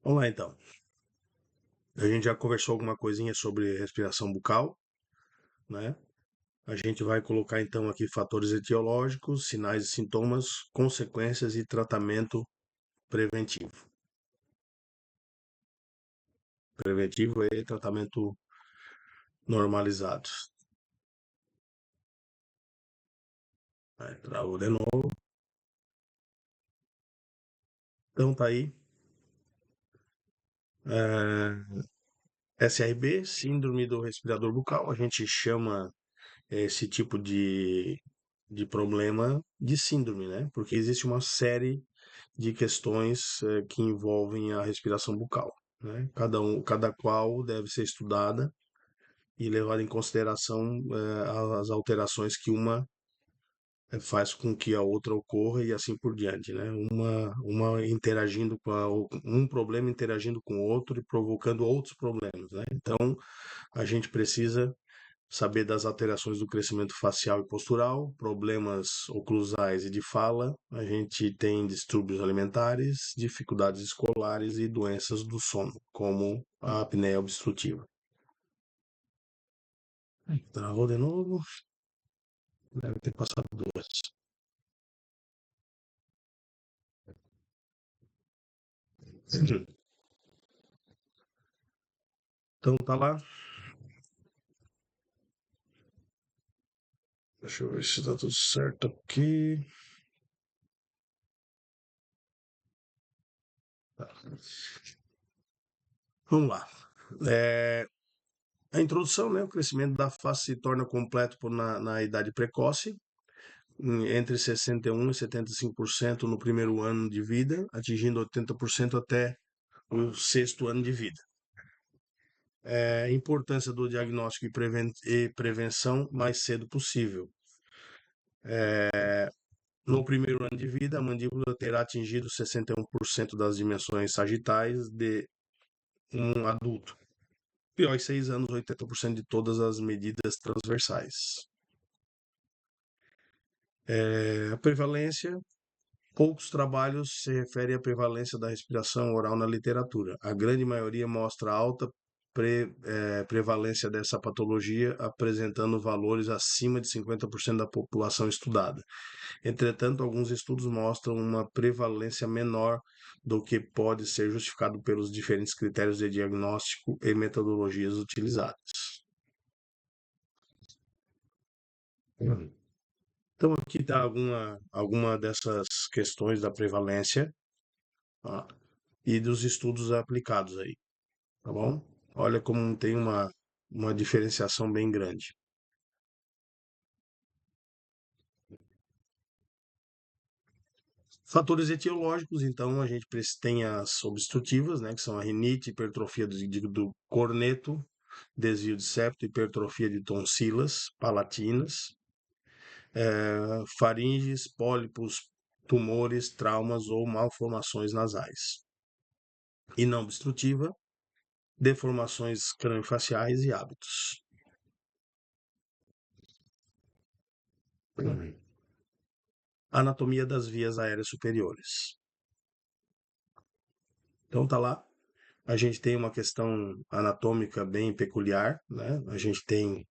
Vamos lá então. A gente já conversou alguma coisinha sobre respiração bucal, né? A gente vai colocar então aqui fatores etiológicos, sinais e sintomas, consequências e tratamento preventivo. Preventivo e tratamento normalizado. Travou de novo. Então tá aí. SRB, síndrome do respirador bucal. A gente chama esse tipo de problema de síndrome, né? Porque existe uma série de questões que envolvem a respiração bucal, né? Cada qual deve ser estudada e levada em consideração as alterações que uma faz com que a outra ocorra e assim por diante, né? Uma interagindo um problema interagindo com o outro e provocando outros problemas, né? Então, a gente precisa saber das alterações do crescimento facial e postural, problemas oclusais e de fala. A gente tem distúrbios alimentares, dificuldades escolares e doenças do sono, como a apneia obstrutiva. Travou de novo? Deve ter passado duas. Então tá lá. Deixa eu ver se tá tudo certo aqui. Tá. Vamos lá. A introdução, né? O crescimento da face se torna completo na idade precoce, entre 61% e 75% no primeiro ano de vida, atingindo 80% até o sexto ano de vida. A importância do diagnóstico e prevenção mais cedo possível. No primeiro ano de vida, a mandíbula terá atingido 61% das dimensões sagitais de um adulto. E aos 6 anos, 80% de todas as medidas transversais. A prevalência. Poucos trabalhos se referem à prevalência da respiração oral na literatura. A grande maioria mostra alta prevalência dessa patologia, apresentando valores acima de 50% da população estudada. Entretanto, alguns estudos mostram uma prevalência menor do que pode ser justificado pelos diferentes critérios de diagnóstico e metodologias utilizadas. Então, aqui está alguma dessas questões da prevalência, tá? E dos estudos aplicados aí, tá bom? Olha como tem uma diferenciação bem grande. Fatores etiológicos, então, a gente tem as obstrutivas, né, que são a rinite, hipertrofia do corneto, desvio de septo, hipertrofia de tonsilas palatinas, faringes, pólipos, tumores, traumas ou malformações nasais. E não obstrutiva, deformações craniofaciais e hábitos. Anatomia das vias aéreas superiores. Então tá lá. A gente tem uma questão anatômica bem peculiar, né? A gente tem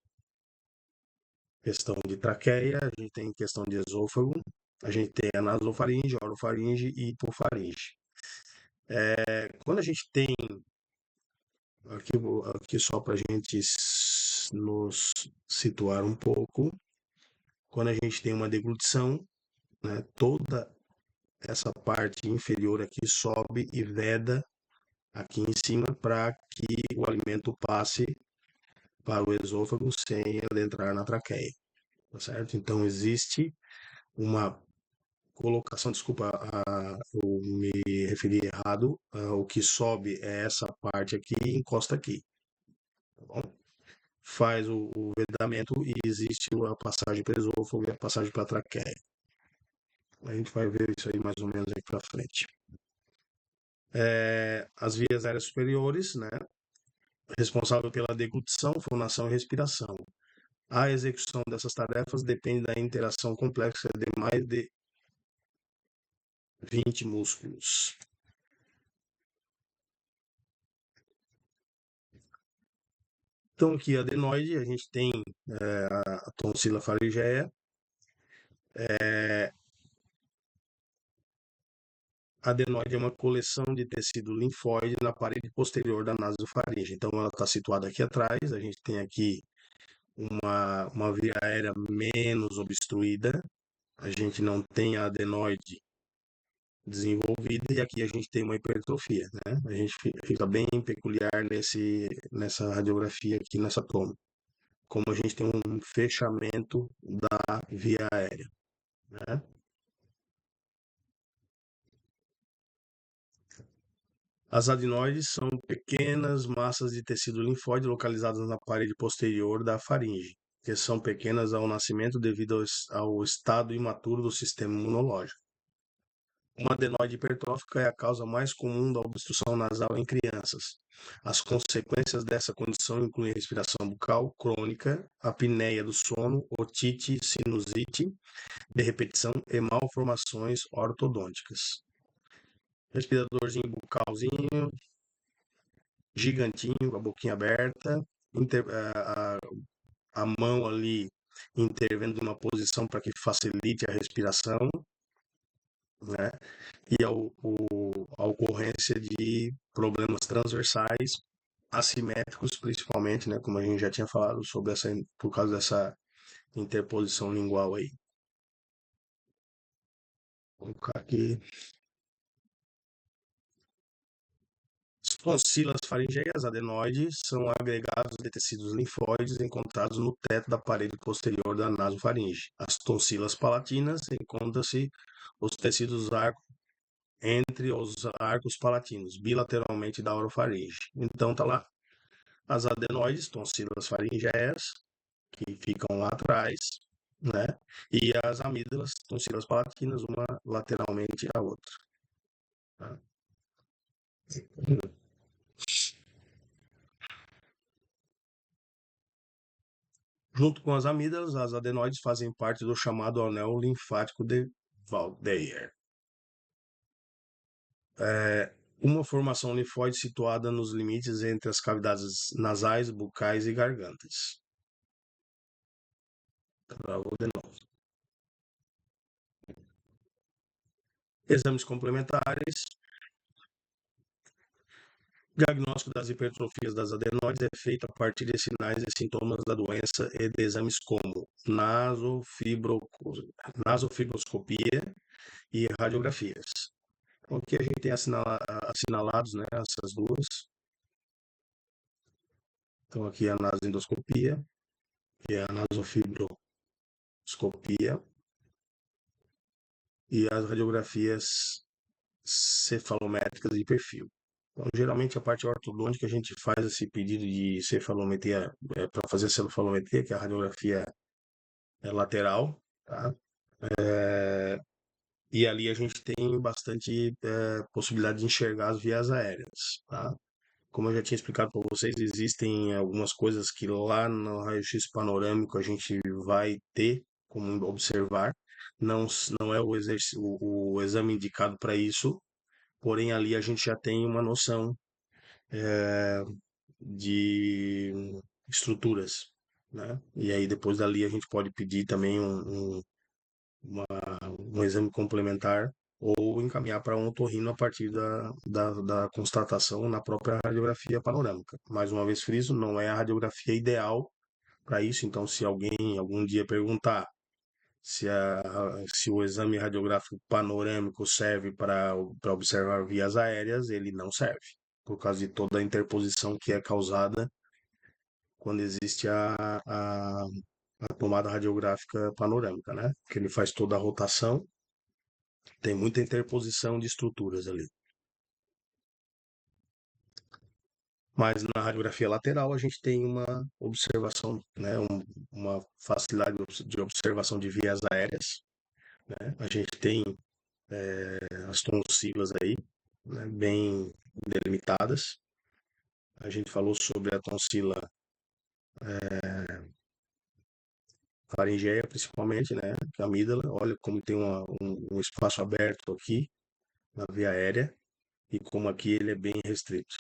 questão de traqueia, a gente tem questão de esôfago, a gente tem a nasofaringe, orofaringe e hipofaringe. Quando a gente tem, aqui só para a gente nos situar um pouco, quando a gente tem uma deglutição, né, toda essa parte inferior aqui sobe e veda aqui em cima para que o alimento passe para o esôfago sem adentrar na traqueia, tá certo? Então existe uma colocação, desculpa, eu me referi errado, o que sobe é essa parte aqui e encosta aqui, tá bom? Faz o vedamento e existe a passagem para o esôfago e a passagem para a traqueia. A gente vai ver isso aí mais ou menos aqui para frente. As vias aéreas superiores, né? Responsável pela deglutição, fonação e respiração. A execução dessas tarefas depende da interação complexa de mais de 20 músculos. Então, aqui a adenoide, a gente tem a tonsila faringeia. A adenoide é uma coleção de tecido linfóide na parede posterior da nasofaringe. Então, ela está situada aqui atrás. A gente tem aqui uma via aérea menos obstruída. A gente não tem a adenoide desenvolvida e aqui a gente tem uma hipertrofia, né? A gente fica bem peculiar nessa radiografia aqui, nessa toma. Como a gente tem um fechamento da via aérea, né? As adenoides são pequenas massas de tecido linfóide localizadas na parede posterior da faringe, que são pequenas ao nascimento devido ao estado imaturo do sistema imunológico. Uma adenoide hipertrófica é a causa mais comum da obstrução nasal em crianças. As consequências dessa condição incluem respiração bucal crônica, apneia do sono, otite, sinusite de repetição e malformações ortodônticas. Respiradorzinho bucalzinho, gigantinho, com a boquinha aberta, a mão ali intervendo em uma posição para que facilite a respiração, né? E a ocorrência de problemas transversais, assimétricos, principalmente, né? Como a gente já tinha falado sobre por causa dessa interposição lingual aí. Vou colocar aqui. As tonsilas faringeias adenoides são agregados de tecidos linfóides encontrados no teto da parede posterior da nasofaringe. As tonsilas palatinas encontram-se os tecidos entre os arcos palatinos, bilateralmente da orofaringe. Então tá lá as adenoides, tonsilas faringeias, que ficam lá atrás, né? E as amígdalas, tonsilas palatinas, uma lateralmente à outra. Tá? Junto com as amígdalas, as adenoides fazem parte do chamado anel linfático de Waldeyer. Uma formação linfóide situada nos limites entre as cavidades nasais, bucais e gargantas. Travou de novo. Exames complementares. Diagnóstico das hipertrofias das adenoides é feito a partir de sinais e sintomas da doença e de exames como nasofibroscopia e radiografias. Então, aqui a gente tem assinalados, né, essas duas. Então, aqui é a nasendoscopia e a nasofibroscopia e as radiografias cefalométricas de perfil. Então, geralmente, a parte ortodôntica, a gente faz esse pedido de cefalometria, para fazer cefalometria, que é a radiografia lateral, tá? E ali a gente tem bastante possibilidade de enxergar as vias aéreas, tá? Como eu já tinha explicado para vocês, existem algumas coisas que lá no raio-x panorâmico a gente vai ter como observar. Não, não é o exame indicado para isso, porém ali a gente já tem uma noção de estruturas, né? E aí depois dali a gente pode pedir também um exame complementar ou encaminhar para um otorrino a partir da constatação na própria radiografia panorâmica. Mais uma vez friso, não é a radiografia ideal para isso, então se alguém algum dia perguntar se o exame radiográfico panorâmico serve para observar vias aéreas, ele não serve, por causa de toda a interposição que é causada quando existe a tomada radiográfica panorâmica, né? Que ele faz toda a rotação, tem muita interposição de estruturas ali. Mas na radiografia lateral a gente tem uma observação, né? Uma facilidade de observação de vias aéreas, né? A gente tem as tonsilas aí, né? Bem delimitadas. A gente falou sobre a tonsila faringeia, principalmente, né? Que é a amígdala. Olha como tem um espaço aberto aqui na via aérea e como aqui ele é bem restrito.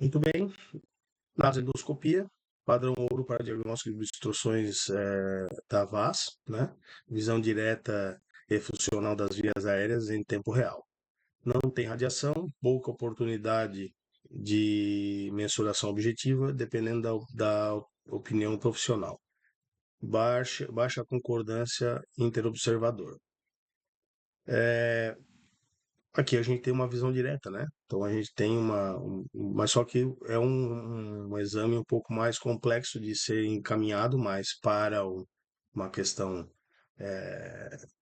Muito bem. Nasendoscopia, padrão ouro para diagnóstico de obstruções da VAS, né? Visão direta e funcional das vias aéreas em tempo real. Não tem radiação, pouca oportunidade de mensuração objetiva, dependendo da opinião profissional. Baixa concordância interobservador. Aqui a gente tem uma visão direta, né? Então a gente tem mas só que é um exame um pouco mais complexo de ser encaminhado mais para uma questão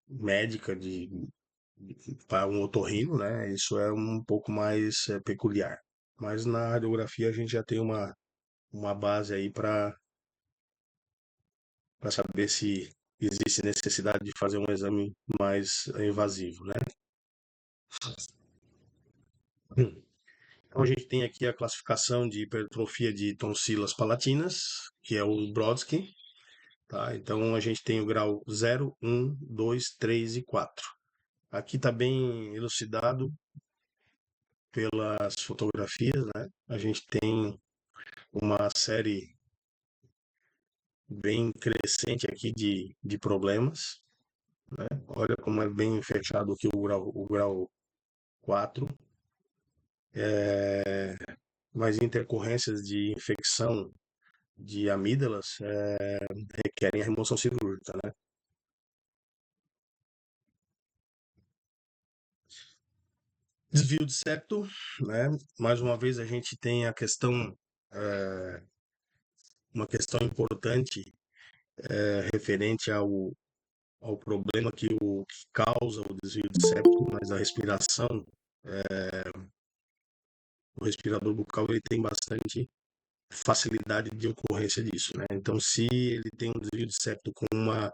médica para um otorrino, né? Isso é um pouco mais peculiar. Mas na radiografia a gente já tem uma base aí para saber se existe necessidade de fazer um exame mais invasivo, né? Então a gente tem aqui a classificação de hipertrofia de tonsilas palatinas, que é o Brodsky, tá? Então a gente tem o grau 0, 1, 2, 3 e 4. Aqui está bem elucidado pelas fotografias, né? A gente tem uma série bem crescente aqui de problemas, né? Olha como é bem fechado aqui o grau 4, mas intercorrências de infecção de amígdalas requerem a remoção cirúrgica, né? Desvio de septo, né? Mais uma vez a gente tem a questão, uma questão importante referente ao problema que causa o desvio de septo, mas a respiração, o respirador bucal ele tem bastante facilidade de ocorrência disso, né? Então, se ele tem um desvio de septo com uma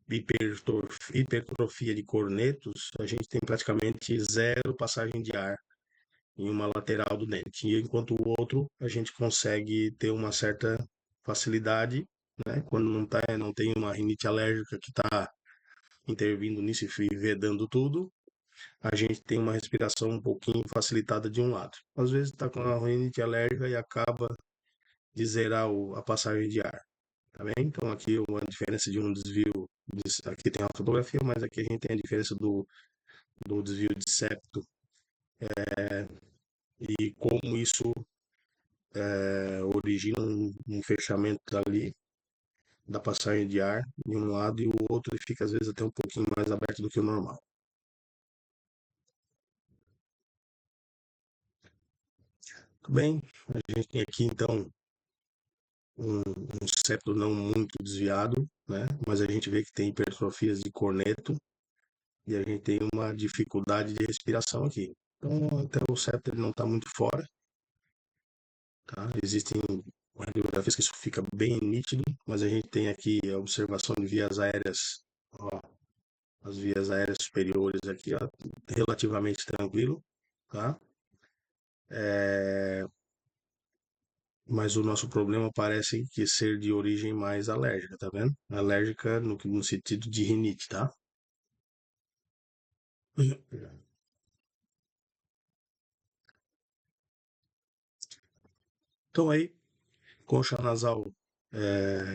hipertrofia de cornetos, a gente tem praticamente zero passagem de ar em uma lateral do dente. E enquanto o outro, a gente consegue ter uma certa facilidade, né? Quando não tem uma rinite alérgica que está intervindo nisso e vedando tudo, a gente tem uma respiração um pouquinho facilitada de um lado. Às vezes está com a rinite alérgica e acaba de zerar a passagem de ar. Tá bem? Então aqui uma diferença de um desvio, aqui tem a fotografia, mas aqui a gente tem a diferença do desvio de septo e como isso origina um fechamento ali da passagem de ar de um lado e o outro ele fica às vezes até um pouquinho mais aberto do que o normal. Tudo bem? A gente tem aqui então um septo não muito desviado, né? Mas a gente vê que tem hipertrofias de corneto e a gente tem uma dificuldade de respiração aqui. Então, até o septo ele não está muito fora, tá? Existem radiografias que isso fica bem nítido, mas a gente tem aqui a observação de vias aéreas, ó, as vias aéreas superiores aqui, ó, relativamente tranquilo, tá? Mas o nosso problema parece que ser de origem mais alérgica, tá vendo? Alérgica no sentido de rinite, tá? Então aí, concha nasal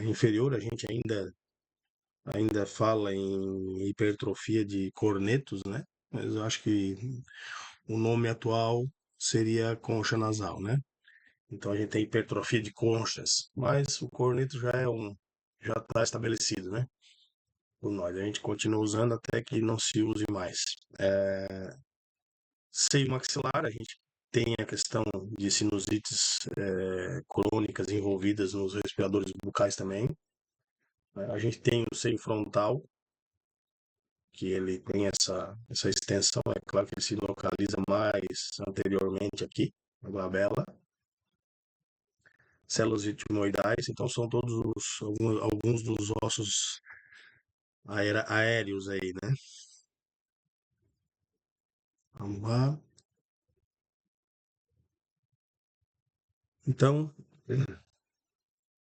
inferior, a gente ainda fala em hipertrofia de cornetos, né? Mas eu acho que o nome atual seria concha nasal, né? Então a gente tem hipertrofia de conchas, mas o corneto já está estabelecido, né? Por nós, a gente continua usando até que não se use mais. Seio maxilar, a gente tem a questão de sinusites crônicas envolvidas nos respiradores bucais também, né? A gente tem o seio frontal, que ele tem essa extensão, é claro que ele se localiza mais anteriormente aqui, na glabela. Células etimoidais, então são alguns dos ossos aéreos aí, né? Vamos lá. Então,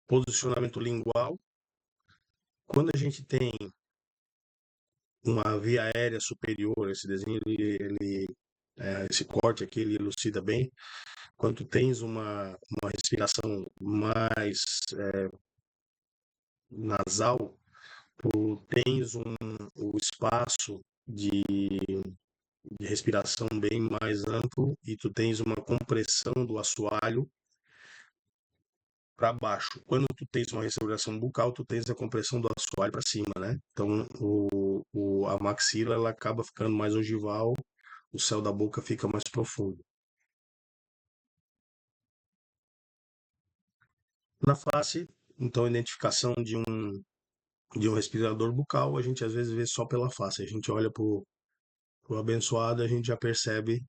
posicionamento lingual. Quando a gente tem uma via aérea superior, esse desenho, esse corte aqui, ele elucida bem. quando tu tens uma respiração mais nasal, tu tens o espaço de respiração bem mais amplo e tu tens uma compressão do assoalho para baixo. Quando tu tens uma respiração bucal, tu tens a compressão do assoalho para cima, né? Então, a maxila ela acaba ficando mais ogival, o céu da boca fica mais profundo. Na face, então, a identificação de um respirador bucal, a gente às vezes vê só pela face. A gente olha para o abençoado, a gente já percebe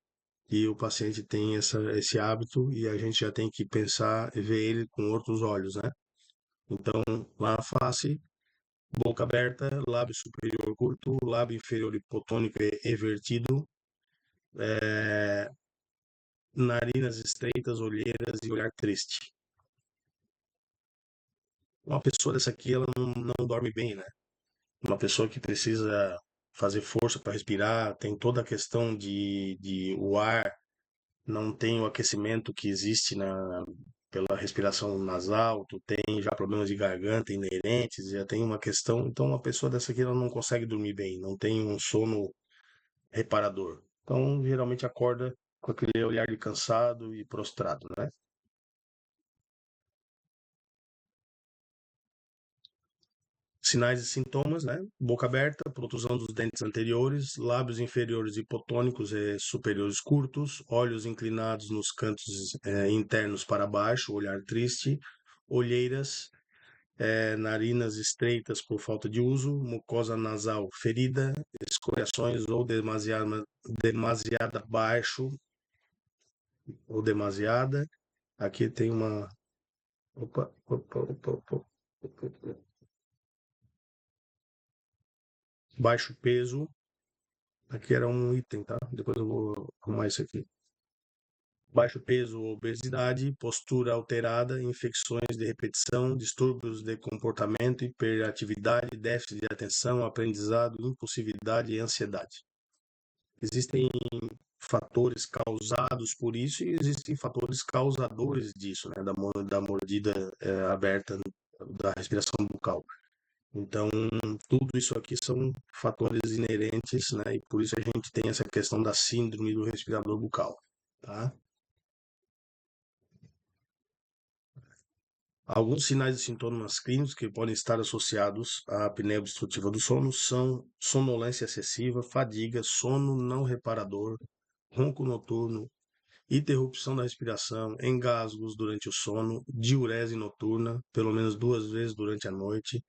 que o paciente tem esse hábito e a gente já tem que pensar e ver ele com outros olhos, né? Então, lá na face, boca aberta, lábio superior curto, lábio inferior hipotônico e evertido, narinas estreitas, olheiras e olhar triste. Uma pessoa dessa aqui, ela não dorme bem, né? Uma pessoa que precisa fazer força para respirar, tem toda a questão de o ar não tem o aquecimento que existe pela respiração nasal, tu tem já problemas de garganta inerentes, já tem uma questão, então uma pessoa dessa aqui ela não consegue dormir bem, não tem um sono reparador. Então, geralmente acorda com aquele olhar de cansado e prostrado, né? Sinais e sintomas, né? Boca aberta, protusão dos dentes anteriores, lábios inferiores hipotônicos e superiores curtos, olhos inclinados nos cantos internos para baixo, olhar triste, olheiras, narinas estreitas por falta de uso, mucosa nasal ferida, escoriações ou demasiada baixo ou demasiada. Aqui tem uma. Opa, opa, opa, opa. Baixo peso. Aqui era um item, tá? Depois eu vou arrumar isso aqui. Baixo peso, obesidade, postura alterada, infecções de repetição, distúrbios de comportamento, hiperatividade, déficit de atenção, aprendizado, impulsividade e ansiedade. Existem fatores causados por isso e existem fatores causadores disso, né? Da mordida aberta da respiração bucal. Então, tudo isso aqui são fatores inerentes, né? E por isso a gente tem essa questão da síndrome do respirador bucal, tá? Alguns sinais e sintomas clínicos que podem estar associados à apneia obstrutiva do sono são sonolência excessiva, fadiga, sono não reparador, ronco noturno, interrupção da respiração, engasgos durante o sono, diurese noturna, pelo menos 2 vezes durante a noite,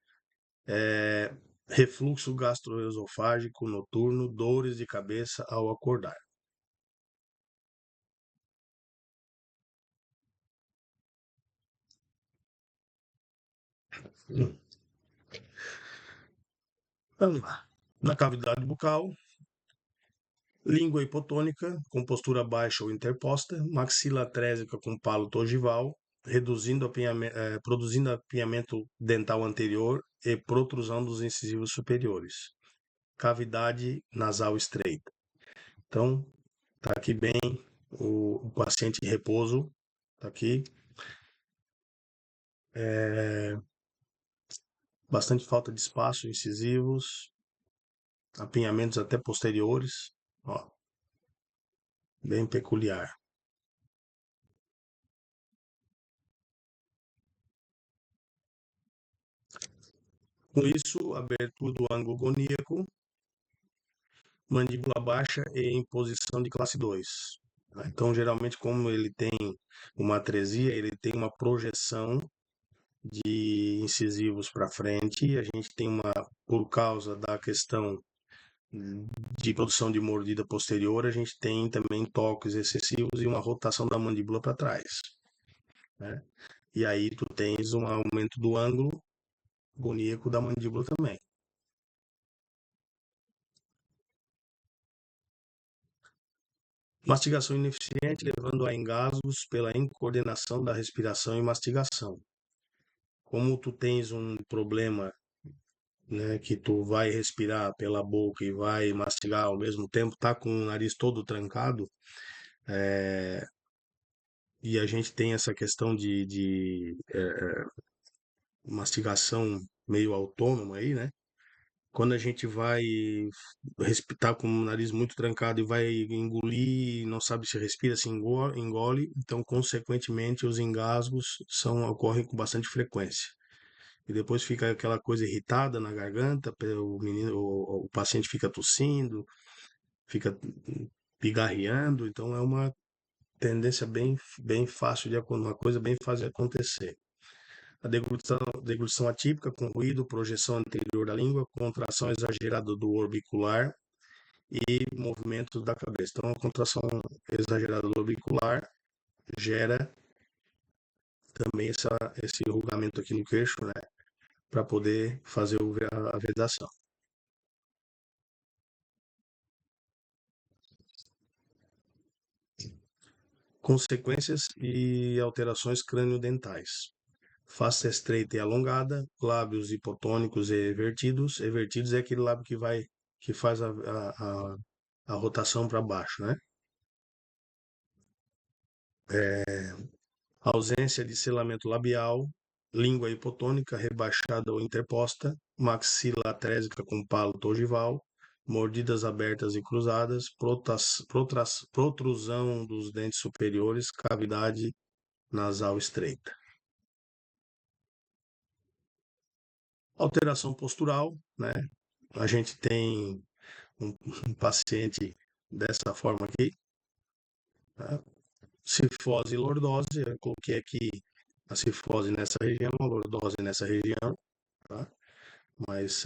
é, refluxo gastroesofágico noturno, dores de cabeça ao acordar. Vamos lá. Na cavidade bucal, língua hipotônica, com postura baixa ou interposta, maxila trésica com pálito ogival, produzindo apinhamento dental anterior e protrusão dos incisivos superiores. Cavidade nasal estreita. Então, tá aqui bem o paciente em repouso, tá aqui. Bastante falta de espaço, incisivos, apinhamentos até posteriores, ó, bem peculiar. Com isso, abertura do ângulo goníaco, mandíbula baixa e em posição de classe 2. Então, geralmente, como ele tem uma atresia, ele tem uma projeção de incisivos para frente, e a gente tem por causa da questão de produção de mordida posterior, a gente tem também toques excessivos e uma rotação da mandíbula para trás, né? E aí tu tens um aumento do ângulo goníaco da mandíbula também. Mastigação ineficiente, levando a engasgos pela incoordenação da respiração e mastigação. Como tu tens um problema, né, que tu vai respirar pela boca e vai mastigar ao mesmo tempo, tá com o nariz todo trancado, e a gente tem essa questão de mastigação meio autônoma aí, né? Quando a gente vai respirar com o nariz muito trancado e vai engolir, não sabe se respira, se engole, então, consequentemente, os engasgos ocorrem com bastante frequência. E depois fica aquela coisa irritada na garganta, o paciente fica tossindo, fica pigarreando, então é uma tendência bem fácil uma coisa bem fácil de acontecer. A deglutição atípica, com ruído, projeção anterior da língua, contração exagerada do orbicular e movimento da cabeça. Então, a contração exagerada do orbicular gera também esse enrugamento aqui no queixo, né, para poder fazer a vedação. Consequências e alterações crânio-dentais. Face estreita e alongada, lábios hipotônicos e evertidos. Evertidos é aquele lábio que faz a rotação para baixo, né? Ausência de selamento labial, língua hipotônica rebaixada ou interposta, maxila atrésica com palato ogival, mordidas abertas e cruzadas, protrusão dos dentes superiores, cavidade nasal estreita. Alteração postural, né? A gente tem um paciente dessa forma aqui, né? Cifose e lordose, eu coloquei aqui a cifose nessa região, a lordose nessa região, tá? Mas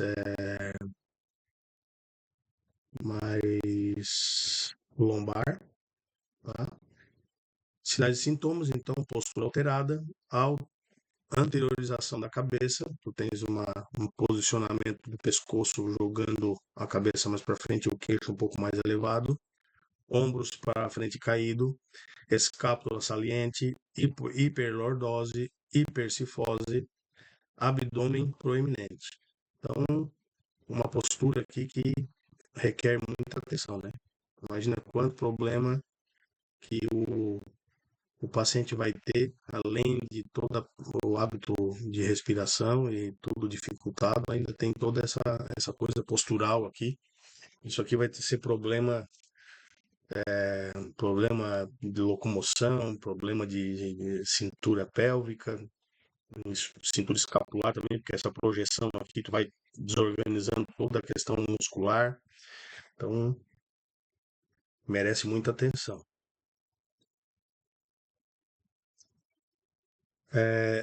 mais lombar, tá? Sinais e sintomas, então, postura alterada, anteriorização da cabeça, tu tens um posicionamento do pescoço jogando a cabeça mais para frente, o queixo um pouco mais elevado, ombros para frente caído, escápula saliente, hiperlordose, hipercifose, abdômen proeminente. Então, uma postura aqui que requer muita atenção, né? Imagina quanto problema que o paciente vai ter, além de todo o hábito de respiração e tudo dificultado, ainda tem toda essa coisa postural aqui. Isso aqui vai ser problema de locomoção, problema de cintura pélvica, cintura escapular também, porque essa projeção aqui tu vai desorganizando toda a questão muscular. Então, merece muita atenção.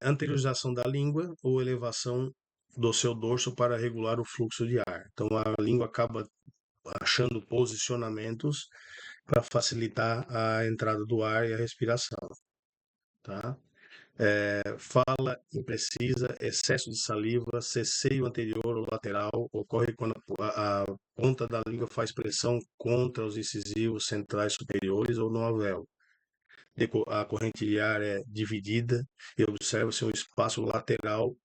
Anteriorização da língua ou elevação do seu dorso para regular o fluxo de ar. Então, a língua acaba achando posicionamentos para facilitar a entrada do ar e a respiração, tá? Fala imprecisa, excesso de saliva, cesseio anterior ou lateral, ocorre quando a ponta da língua faz pressão contra os incisivos centrais superiores ou no alvéolo. A corrente de ar é dividida e observa-se um espaço lateral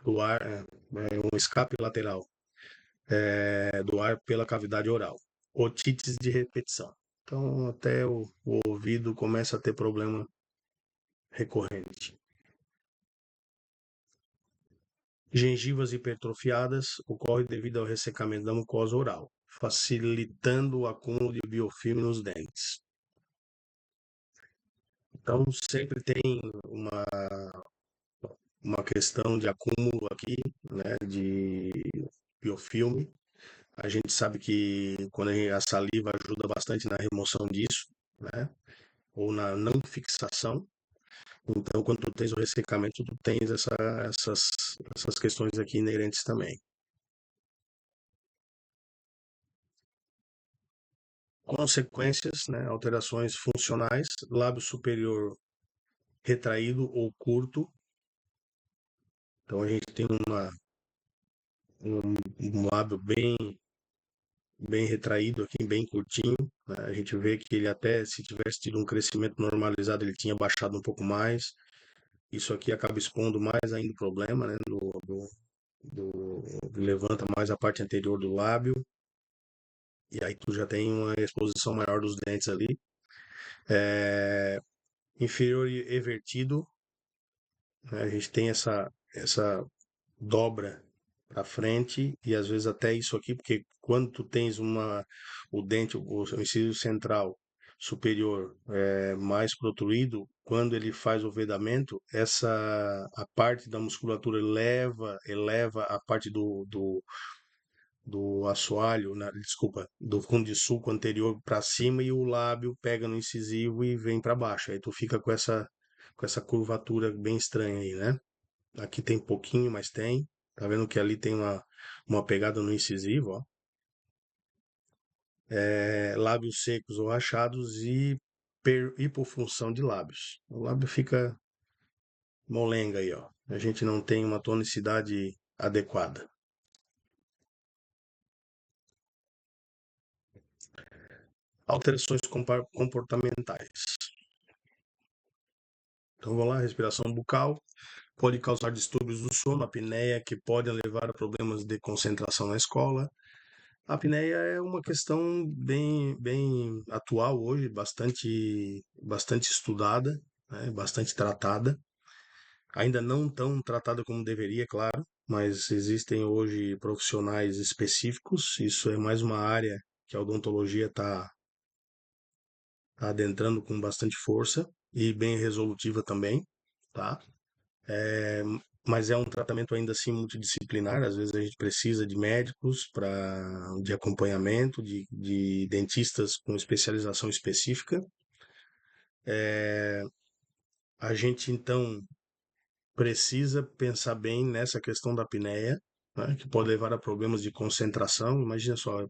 do ar, um escape lateral do ar pela cavidade oral. Otites de repetição. Então, até o ouvido começa a ter problema recorrente. Gengivas hipertrofiadas ocorre devido ao ressecamento da mucosa oral, facilitando o acúmulo de biofilme nos dentes. Então, sempre tem uma questão de acúmulo aqui, né, de biofilme. A gente sabe que quando a saliva ajuda bastante na remoção disso, né, ou na não fixação. Então, quando tu tens o ressecamento, tu tens essas questões aqui inerentes também. Consequências, né, alterações funcionais, lábio superior retraído ou curto. Então, a gente tem um lábio bem retraído aqui, bem curtinho, né? A gente vê que ele até, se tivesse tido um crescimento normalizado, ele tinha baixado um pouco mais. Isso aqui acaba expondo mais ainda o problema, né? Levanta mais a parte anterior do lábio. e aí tu já tem uma exposição maior dos dentes ali. É, inferior evertido, né? A gente tem essa dobra para frente e às vezes até isso aqui, porque quando tu tens o dente, o incisivo central superior mais protruído, quando ele faz o vedamento, a parte da musculatura eleva a parte do assoalho, desculpa, do fundo de sulco anterior para cima e o lábio pega no incisivo e vem para baixo. Aí tu fica com essa curvatura bem estranha aí, né? Aqui tem pouquinho, mas tem. Tá vendo que ali tem uma pegada no incisivo, ó. Lábios secos ou rachados e hipofunção de lábios. O lábio fica molenga aí, ó. A gente não tem uma tonicidade adequada. Alterações comportamentais. Então vamos lá, respiração bucal. Pode causar distúrbios do sono, apneia, que podem levar a problemas de concentração na escola. A apneia é uma questão bem atual hoje, bastante estudada, né, bastante tratada. Ainda não tão tratada como deveria, claro, mas existem hoje profissionais específicos. Isso é mais uma área que a odontologia tá adentrando com bastante força e bem resolutiva também, tá? É, mas é um tratamento ainda assim multidisciplinar. Às vezes a gente precisa de médicos de acompanhamento, de dentistas com especialização específica. A gente então precisa pensar bem nessa questão da apneia, né, que pode levar a problemas de concentração. Imagina só,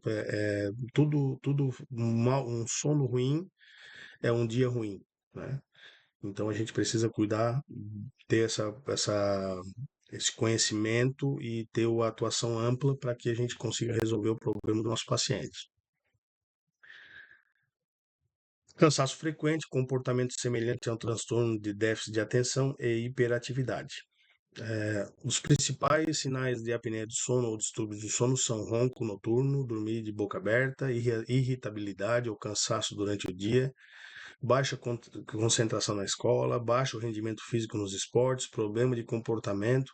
tudo mal, um sono ruim é um dia ruim, né? Então a gente precisa cuidar, ter esse conhecimento e ter uma atuação ampla para que a gente consiga resolver o problema do nosso paciente. Cansaço frequente, comportamento semelhante a um transtorno de déficit de atenção e hiperatividade. Os principais sinais de apneia do sono ou distúrbios do sono são ronco noturno, dormir de boca aberta, irritabilidade ou cansaço durante o dia, baixa concentração na escola, baixo rendimento físico nos esportes, problema de comportamento,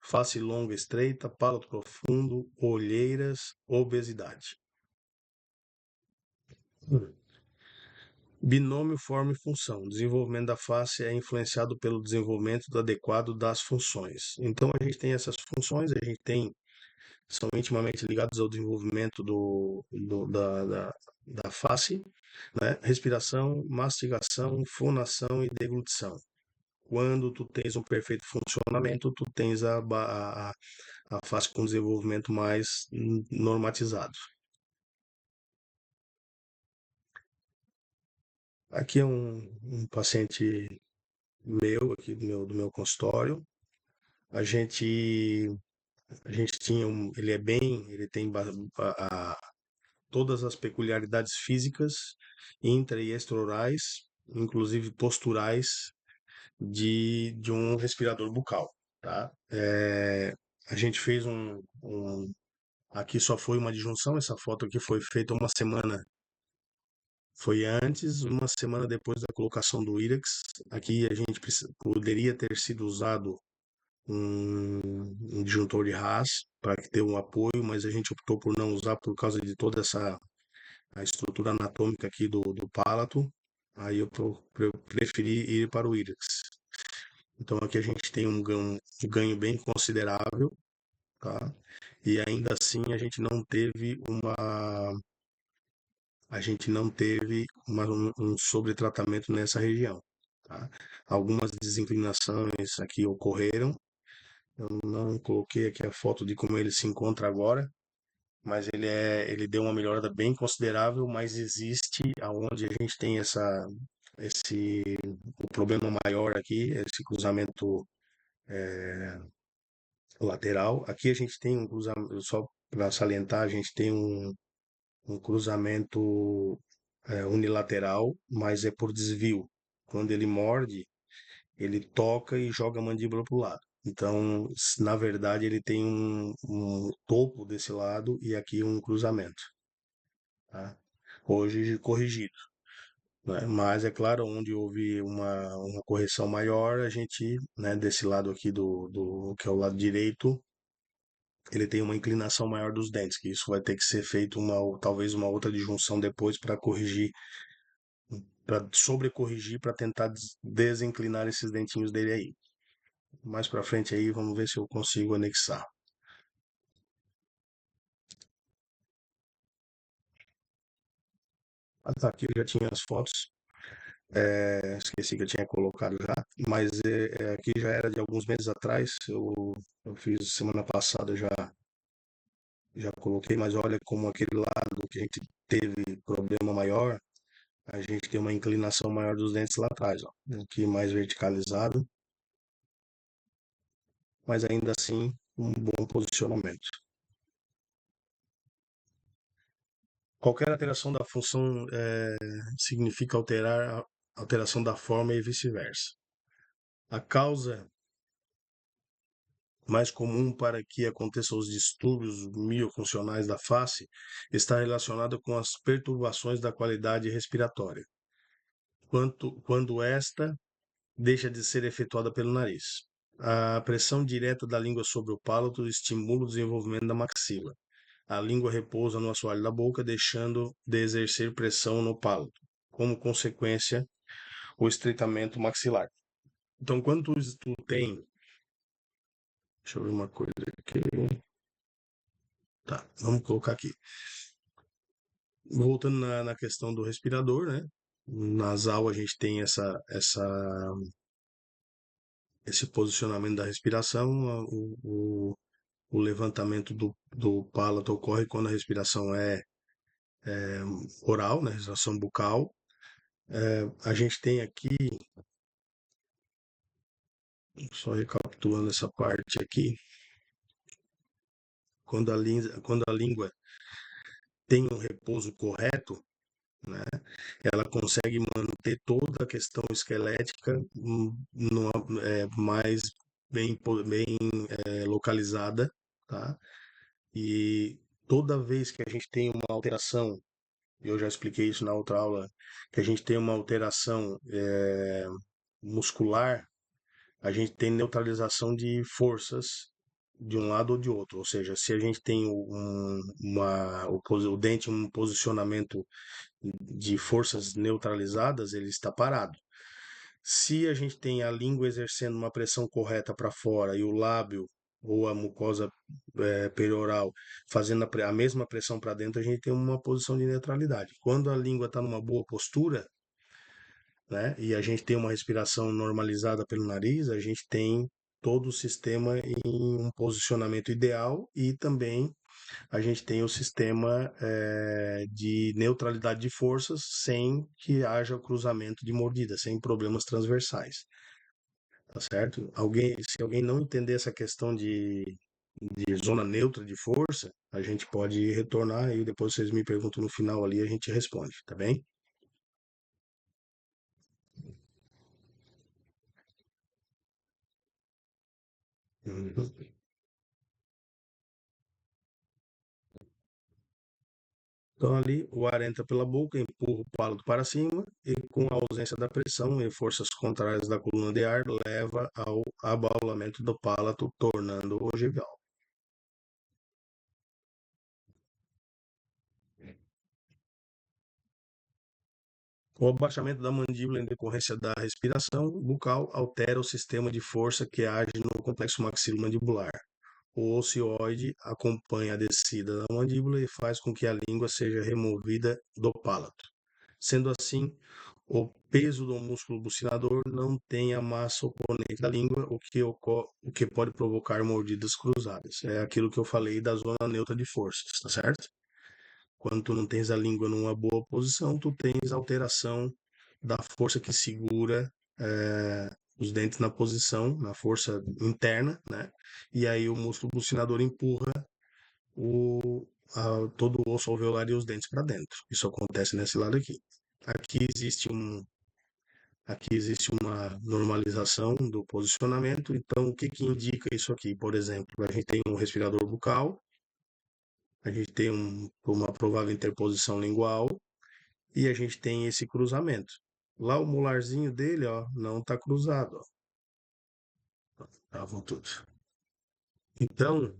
face longa estreita, palato profundo, olheiras, obesidade. Binômio forma e função. O desenvolvimento da face é influenciado pelo desenvolvimento adequado das funções. Então a gente tem essas funções, são intimamente ligados ao desenvolvimento da face, né? Respiração, mastigação, fonação e deglutição. Quando tu tens um perfeito funcionamento, tu tens a face com desenvolvimento mais normatizado. Aqui é um paciente meu, aqui do meu consultório. A gente, a gente tinha ele tem todas as peculiaridades físicas, intra e extraorais, inclusive posturais, de um respirador bucal, tá? A gente fez aqui só foi uma disjunção, essa foto aqui foi feita uma semana, foi antes, uma semana depois da colocação do IREX. Aqui a gente poderia ter sido usado um disjuntor de Haas para ter um apoio, mas a gente optou por não usar por causa de toda a estrutura anatômica aqui do palato. Aí eu preferi ir para o IREX. Então aqui a gente tem um ganho bem considerável, tá? E ainda assim a gente não teve um sobretratamento nessa região, tá? Algumas desinclinações aqui ocorreram. Eu não coloquei aqui a foto de como ele se encontra agora, mas ele deu uma melhorada bem considerável, mas existe aonde a gente tem esse o problema maior aqui, esse cruzamento lateral. Aqui a gente tem um cruzamento, só para salientar, a gente tem um cruzamento unilateral, mas é por desvio. Quando ele morde, ele toca e joga a mandíbula para o lado. Então, na verdade, ele tem um topo desse lado e aqui um cruzamento. tá? Hoje corrigido, né? Mas é claro, onde houve uma correção maior, a gente, né, desse lado aqui que é o lado direito, ele tem uma inclinação maior dos dentes, que isso vai ter que ser feito talvez uma outra disjunção depois para corrigir, para sobrecorrigir, para tentar desinclinar esses dentinhos dele aí. Mais para frente aí, vamos ver se eu consigo anexar. Ah, tá, aqui eu já tinha as fotos. Esqueci que eu tinha colocado já, mas aqui já era de alguns meses atrás. Eu fiz semana passada, já coloquei, mas olha como aquele lado que a gente teve problema maior, a gente tem uma inclinação maior dos dentes lá atrás, ó. Aqui mais verticalizado, mas ainda assim um bom posicionamento. Qualquer alteração da função significa alteração da forma e vice-versa. A causa mais comum para que aconteçam os distúrbios miofuncionais da face está relacionada com as perturbações da qualidade respiratória, quando esta deixa de ser efetuada pelo nariz. A pressão direta da língua sobre o palato estimula o desenvolvimento da maxila. A língua repousa no assoalho da boca, deixando de exercer pressão no palato. Como consequência, o estreitamento maxilar. Então, quando tu tem. Deixa eu ver uma coisa aqui. Tá, vamos colocar aqui. Voltando na questão do respirador, né? Nasal, a gente tem esse posicionamento da respiração. O levantamento do palato ocorre quando a respiração é oral, né? Respiração bucal. A gente tem aqui, só recapitulando essa parte aqui, quando a língua tem um repouso correto, né? Ela consegue manter toda a questão esquelética mais bem localizada, tá? E toda vez que a gente tem uma alteração, eu já expliquei isso na outra aula, que a gente tem uma alteração muscular, a gente tem neutralização de forças de um lado ou de outro. Ou seja, se a gente tem o dente em um posicionamento de forças neutralizadas, ele está parado. Se a gente tem a língua exercendo uma pressão correta para fora e o lábio ou a mucosa perioral fazendo a mesma pressão para dentro, a gente tem uma posição de neutralidade. Quando a língua está numa boa postura, né, e a gente tem uma respiração normalizada pelo nariz, a gente tem todo o sistema em um posicionamento ideal e também a gente tem o sistema de neutralidade de forças sem que haja cruzamento de mordida, sem problemas transversais, tá certo? Se alguém não entender essa questão de zona neutra de força, a gente pode retornar e depois vocês me perguntam no final ali, a gente responde, tá bem? Uhum. Então ali o ar entra pela boca, empurra o palato para cima e com a ausência da pressão e forças contrárias da coluna de ar leva ao abaulamento do palato, tornando-o ogival. O abaixamento da mandíbula em decorrência da respiração bucal altera o sistema de força que age no complexo maxilomandibular. O ocioide acompanha a descida da mandíbula e faz com que a língua seja removida do palato. Sendo assim, o peso do músculo bucinador não tem a massa oponente da língua, o que pode provocar mordidas cruzadas. É aquilo que eu falei da zona neutra de forças, tá certo? Quando tu não tens a língua numa boa posição, tu tens alteração da força que segura os dentes na posição, na força interna, né? E aí o músculo bucinador empurra todo o osso alveolar e os dentes para dentro. Isso acontece nesse lado aqui. Aqui existe um, aqui existe uma normalização do posicionamento. Então, o que que indica isso aqui? Por exemplo, a gente tem um respirador bucal, a gente tem uma provável interposição lingual e a gente tem esse cruzamento. Lá o molarzinho dele, ó, não está cruzado, ó. Estavam tudo. Então,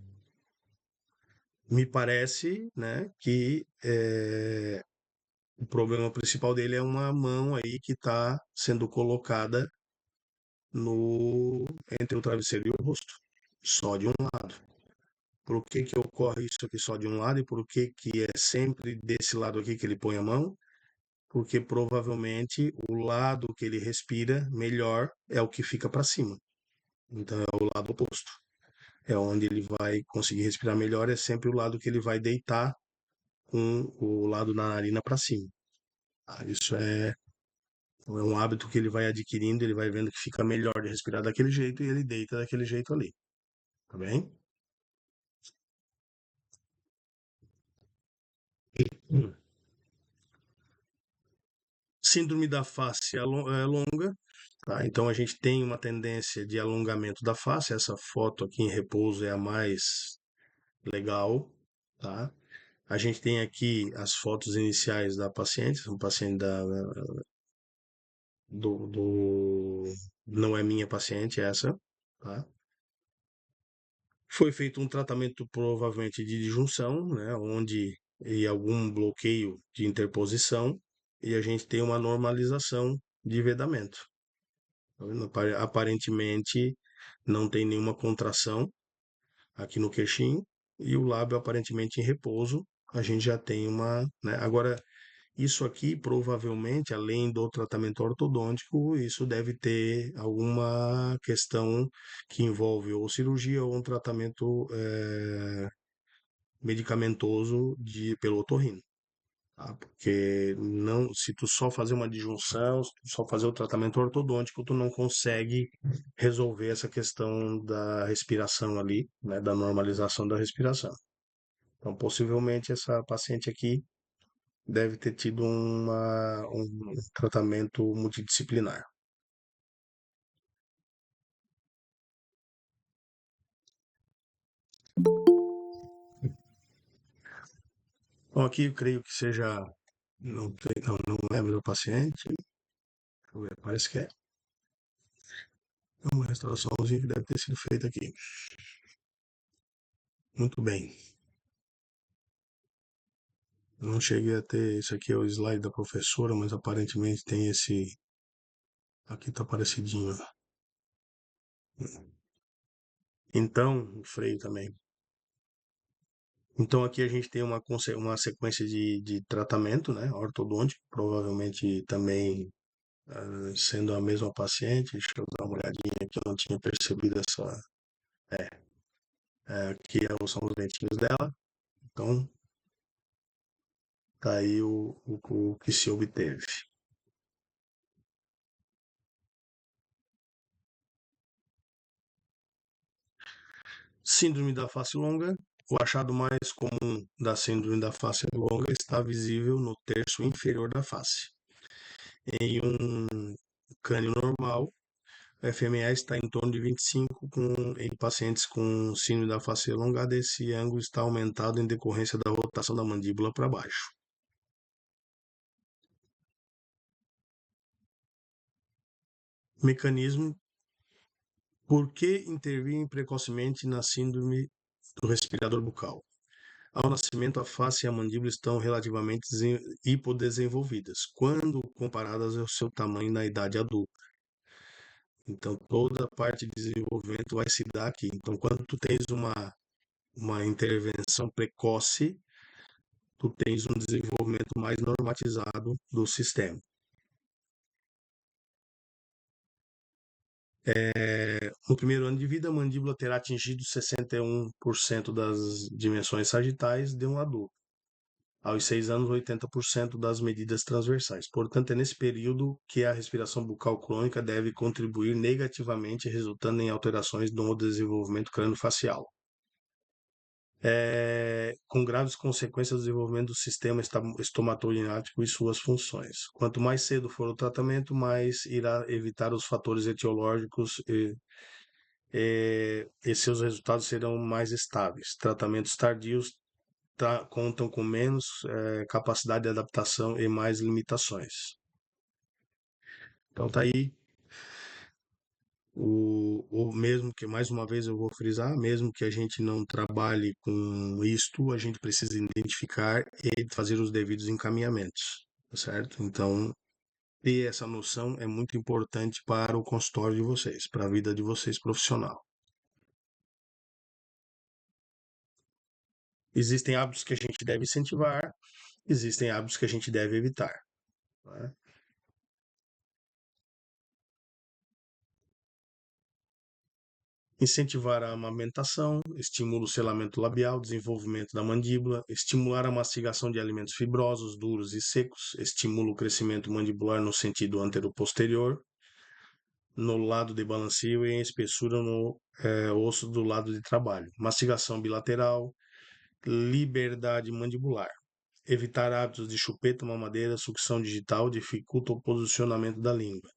me parece, né, que o problema principal dele é uma mão aí que está sendo colocada no entre o travesseiro e o rosto, só de um lado. Por que que ocorre isso aqui só de um lado e por que que é sempre desse lado aqui que ele põe a mão? Porque provavelmente o lado que ele respira melhor é o que fica para cima. Então é o lado oposto. É onde ele vai conseguir respirar melhor, é sempre o lado que ele vai deitar com o lado da narina para cima. Tá? Isso é um hábito que ele vai adquirindo, ele vai vendo que fica melhor de respirar daquele jeito e ele deita daquele jeito ali. Tá bem? Hum. Síndrome da face longa, tá? Então a gente tem uma tendência de alongamento da face. Essa foto aqui em repouso é a mais legal, tá? A gente tem aqui as fotos iniciais da paciente, um paciente não é minha paciente essa, tá? Foi feito um tratamento provavelmente de disjunção, né, onde e algum bloqueio de interposição e a gente tem uma normalização de vedamento. Tá vendo? Aparentemente não tem nenhuma contração aqui no queixinho e o lábio aparentemente em repouso. A gente já tem uma, né? Agora, isso aqui provavelmente, além do tratamento ortodôntico, isso deve ter alguma questão que envolve ou cirurgia ou um tratamento medicamentoso pelo otorrino. Tá? Porque não, se tu só fazer uma disjunção, se tu só fazer o tratamento ortodôntico, tu não consegue resolver essa questão da respiração ali, né, da normalização da respiração. Então, possivelmente essa paciente aqui deve ter tido um tratamento multidisciplinar. Bom, aqui eu creio que seja, não lembro do paciente, deixa eu ver, parece que é uma restauraçãozinha que deve ter sido feita aqui. Muito bem. Não cheguei a ter, isso aqui é o slide da professora, mas aparentemente tem esse, aqui tá parecidinho. Então, o freio também. Então aqui a gente tem uma sequência de tratamento, né, ortodôntico, provavelmente também sendo a mesma paciente. Deixa eu dar uma olhadinha aqui, eu não tinha percebido essa, aqui são os dentinhos dela, então tá aí o que se obteve. Síndrome da face longa. O achado mais comum da síndrome da face longa está visível no terço inferior da face. Em um crânio normal, a FMA está em torno de 25, em pacientes com síndrome da face alongada, esse ângulo está aumentado em decorrência da rotação da mandíbula para baixo. Mecanismo: por que intervir precocemente na síndrome do respirador bucal? Ao nascimento, a face e a mandíbula estão relativamente hipodesenvolvidas, quando comparadas ao seu tamanho na idade adulta. Então, toda a parte de desenvolvimento vai se dar aqui. Então, quando tu tens uma intervenção precoce, tu tens um desenvolvimento mais normatizado do sistema. No primeiro ano de vida, a mandíbula terá atingido 61% das dimensões sagitais de um adulto. Aos 6 anos, 80% das medidas transversais. Portanto, é nesse período que a respiração bucal crônica deve contribuir negativamente, resultando em alterações no desenvolvimento crâniofacial. Com graves consequências do desenvolvimento do sistema estomatognático e suas funções. Quanto mais cedo for o tratamento, mais irá evitar os fatores etiológicos e seus resultados serão mais estáveis. Tratamentos tardios contam com menos capacidade de adaptação e mais limitações. Então tá aí o mesmo que, mais uma vez eu vou frisar, mesmo que a gente não trabalhe com isto, a gente precisa identificar e fazer os devidos encaminhamentos, tá certo? Então, ter essa noção é muito importante para o consultório de vocês, para a vida de vocês profissional. Existem hábitos que a gente deve incentivar, existem hábitos que a gente deve evitar, né? Incentivar a amamentação, estimula o selamento labial, desenvolvimento da mandíbula, estimular a mastigação de alimentos fibrosos, duros e secos, estimula o crescimento mandibular no sentido anteroposterior, no lado de balanceio e em espessura no osso do lado de trabalho. Mastigação bilateral, liberdade mandibular. Evitar hábitos de chupeta, mamadeira, sucção digital dificulta o posicionamento da língua.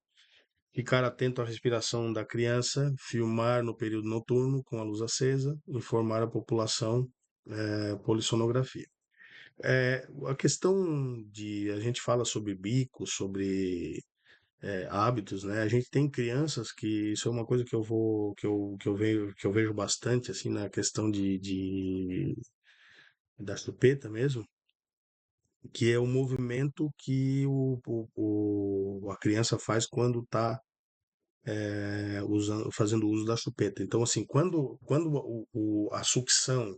Ficar atento à respiração da criança, filmar no período noturno com a luz acesa, informar a população, polissonografia. A questão de a gente fala sobre bico, sobre hábitos, né? A gente tem crianças que isso é uma coisa que eu vou que eu vejo bastante assim na questão de da chupeta mesmo, que é o movimento que a criança faz quando está fazendo uso da chupeta. Então, assim, quando a sucção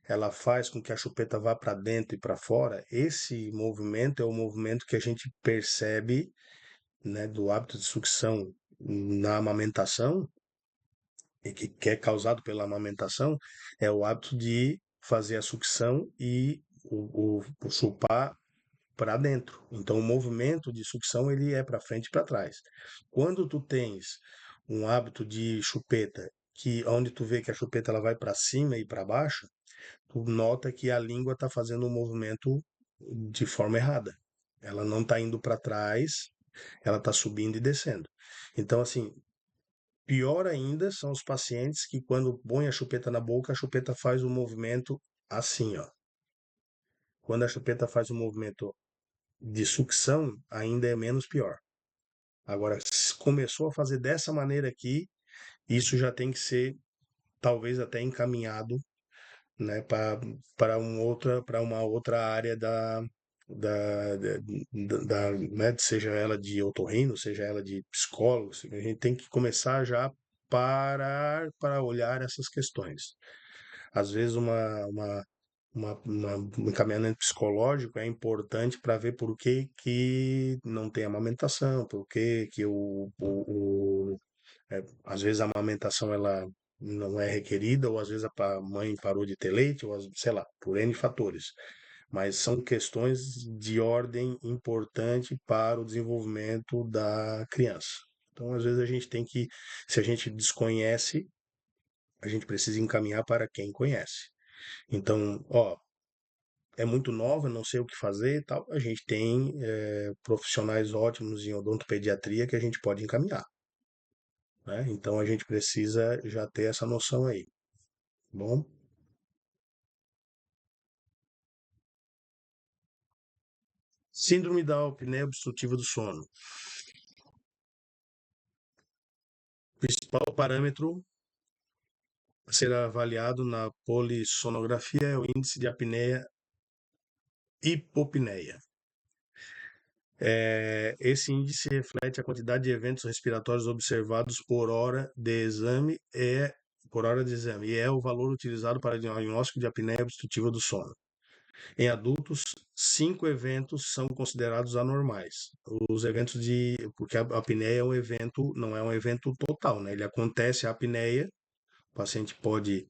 ela faz com que a chupeta vá para dentro e para fora, esse movimento é o movimento que a gente percebe, né, do hábito de sucção na amamentação, e que é causado pela amamentação, é o hábito de fazer a sucção e o chupar para dentro. Então, o movimento de sucção ele é para frente e para trás. Quando tu tens um hábito de chupeta, que onde tu vê que a chupeta ela vai para cima e para baixo, tu nota que a língua está fazendo um movimento de forma errada. Ela não está indo para trás, ela está subindo e descendo. Então, assim, pior ainda são os pacientes que quando põe a chupeta na boca, a chupeta faz o movimento assim, ó. Quando a chupeta faz o movimento de sucção, ainda é menos pior. Agora, se começou a fazer dessa maneira aqui, isso já tem que ser talvez até encaminhado, né, para uma outra área né, seja ela de otorrino, seja ela de psicólogo, a gente tem que começar já parar para olhar essas questões. Às vezes um encaminhamento psicológico é importante para ver por que que não tem amamentação, por que que às vezes a amamentação ela não é requerida, ou às vezes a mãe parou de ter leite, ou sei lá, por N fatores. Mas são questões de ordem importante para o desenvolvimento da criança. Então, às vezes a gente tem que, se a gente desconhece, a gente precisa encaminhar para quem conhece. Então, ó, é muito nova, não sei o que fazer e tal. A gente tem profissionais ótimos em odontopediatria que a gente pode encaminhar, né? Então a gente precisa já ter essa noção aí, tá bom? Síndrome da apneia obstrutiva do sono. O principal parâmetro a ser avaliado na polissonografia é o índice de apneia hipopneia. Esse índice reflete a quantidade de eventos respiratórios observados por hora de exame e é o valor utilizado para diagnóstico de apneia obstrutiva do sono. Em adultos, 5 eventos são considerados anormais. Os eventos porque a apneia é um evento, não é um evento total, né? Ele acontece a apneia, o paciente pode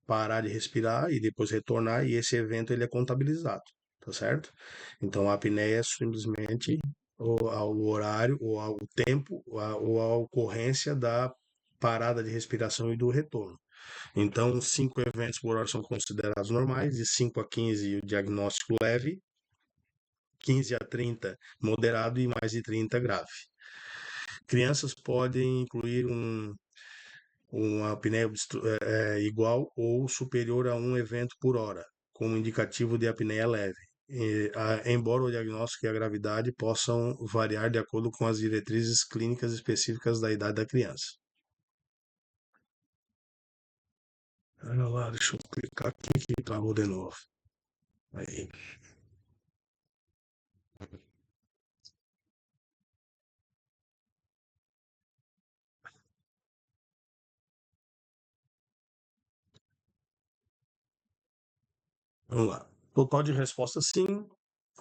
parar de respirar e depois retornar, e esse evento ele é contabilizado, tá certo? Então a apneia é simplesmente o horário, ou o tempo, ou a ocorrência da parada de respiração e do retorno. Então, 5 eventos por hora são considerados normais, de 5 a 15 o diagnóstico leve, 15 a 30 moderado e mais de 30 grave. Crianças podem incluir uma apneia igual ou superior a um evento por hora, como indicativo de apneia leve, embora o diagnóstico e a gravidade possam variar de acordo com as diretrizes clínicas específicas da idade da criança. Olha lá, deixa eu clicar aqui que travou de novo. Aí. Vamos lá. Total de respostas sim,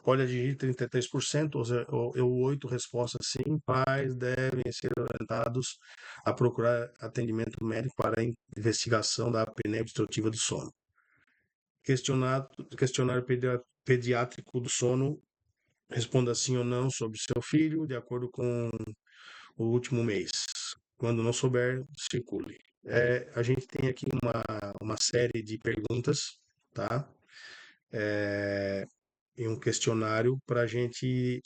pode atingir 33%, ou 8 respostas sim, pais devem ser orientados a procurar atendimento médico para a investigação da apneia obstrutiva do sono. Questionário, questionário pediátrico do sono, responda sim ou não sobre seu filho, de acordo com o último mês. Quando não souber, circule. A gente tem aqui uma série de perguntas, tá? É, e um questionário para a gente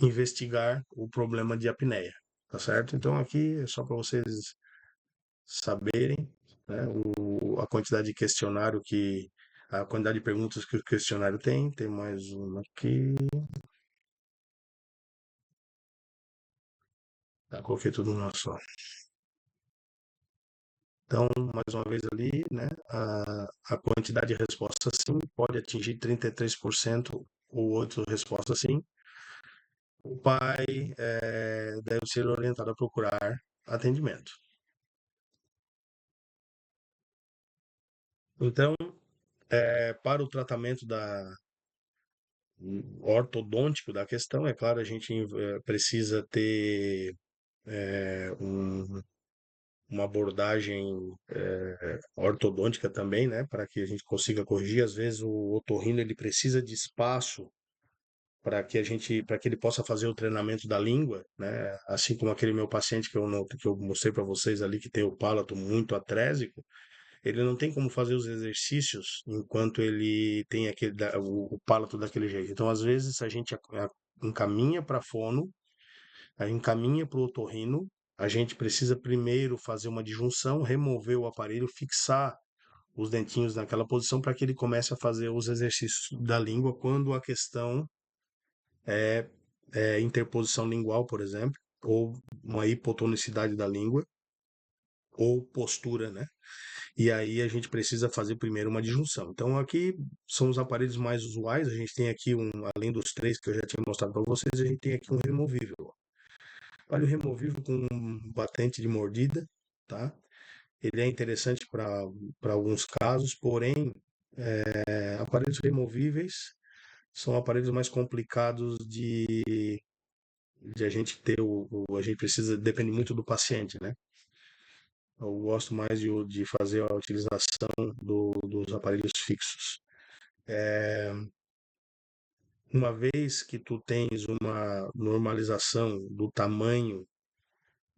investigar o problema de apneia, tá certo? Então aqui é só para vocês saberem, né, a quantidade de questionário a quantidade de perguntas que o questionário tem. Tem mais uma aqui. Tá, coloquei tudo numa só. Então, mais uma vez ali, né, a quantidade de respostas sim pode atingir 33% ou outra resposta sim. O pai deve ser orientado a procurar atendimento. Então, para o tratamento ortodôntico da questão, é claro, a gente precisa ter uma abordagem ortodôntica também, né, para que a gente consiga corrigir. Às vezes o otorrino ele precisa de espaço para que ele possa fazer o treinamento da língua, né? Assim como aquele meu paciente que eu mostrei para vocês ali que tem o palato muito atrésico, ele não tem como fazer os exercícios enquanto ele tem o palato daquele jeito. Então, às vezes a gente encaminha para fono, aí encaminha para o otorrino. A gente precisa primeiro fazer uma disjunção, remover o aparelho, fixar os dentinhos naquela posição para que ele comece a fazer os exercícios da língua quando a questão é interposição lingual, por exemplo, ou uma hipotonicidade da língua, ou postura, né? E aí a gente precisa fazer primeiro uma disjunção. Então aqui são os aparelhos mais usuais. A gente tem aqui além dos três que eu já tinha mostrado para vocês, a gente tem aqui um removível. Olha o removível com um batente de mordida, tá? Ele é interessante para alguns casos, porém, aparelhos removíveis são aparelhos mais complicados de a gente ter a gente precisa, depende muito do paciente, né? Eu gosto mais de fazer a utilização dos aparelhos fixos. Uma vez que tu tens uma normalização do tamanho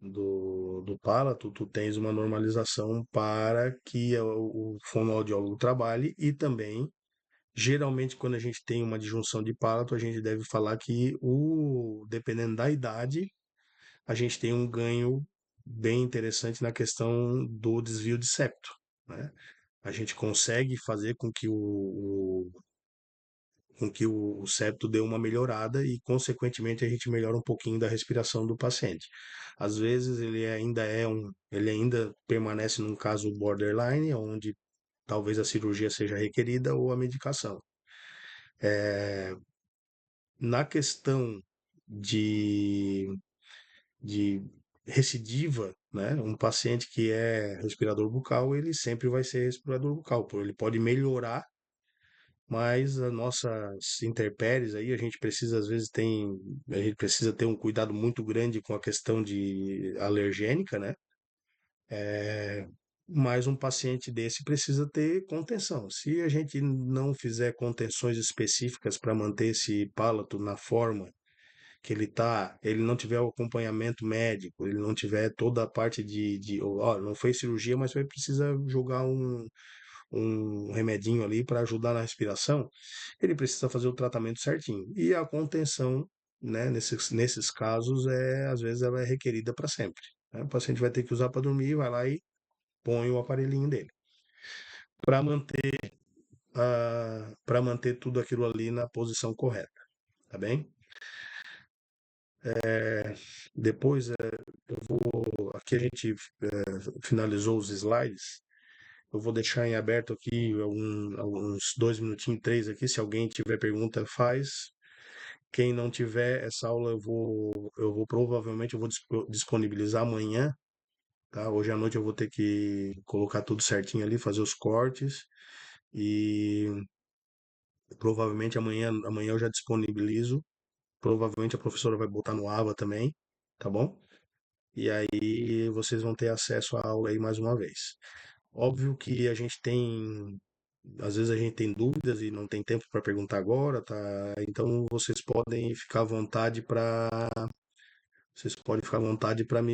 do palato, tu tens uma normalização para que o fonoaudiólogo trabalhe e também, geralmente, quando a gente tem uma disjunção de palato, a gente deve falar que, dependendo da idade, a gente tem um ganho bem interessante na questão do desvio de septo, né? A gente consegue fazer com que o septo dê uma melhorada e, consequentemente, a gente melhora um pouquinho da respiração do paciente. Às vezes ele ainda permanece num caso borderline, onde talvez a cirurgia seja requerida ou a medicação. Na questão de, de recidiva, né? Um paciente que é respirador bucal, ele sempre vai ser respirador bucal, ele pode melhorar, mas as nossas intempéries aí a gente precisa às vezes a gente precisa ter um cuidado muito grande com a questão de alergênica, né? Mas um paciente desse precisa ter contenção. Se a gente não fizer contenções específicas para manter esse palato na forma que ele não tiver o acompanhamento médico, ele não tiver toda a parte ó, não fez cirurgia, mas vai precisar jogar um remedinho ali para ajudar na respiração, ele precisa fazer o tratamento certinho. E a contenção, né, nesses casos, às vezes ela é requerida para sempre, né? O paciente vai ter que usar para dormir, vai lá põe o aparelhinho dele para manter para manter tudo aquilo ali na posição correta, tá bem? Depois eu vou aqui a gente finalizou os slides. Eu vou deixar em aberto aqui alguns 2 minutinhos, três aqui. Se alguém tiver pergunta, faz. Quem não tiver, essa aula eu vou provavelmente eu vou disponibilizar amanhã, tá? Hoje à noite eu vou ter que colocar tudo certinho ali, fazer os cortes e provavelmente amanhã eu já disponibilizo. Provavelmente a professora vai botar no Ava também, tá bom? E aí vocês vão ter acesso à aula aí mais uma vez. Óbvio que às vezes a gente tem dúvidas e não tem tempo para perguntar agora, tá? Então vocês podem ficar à vontade para me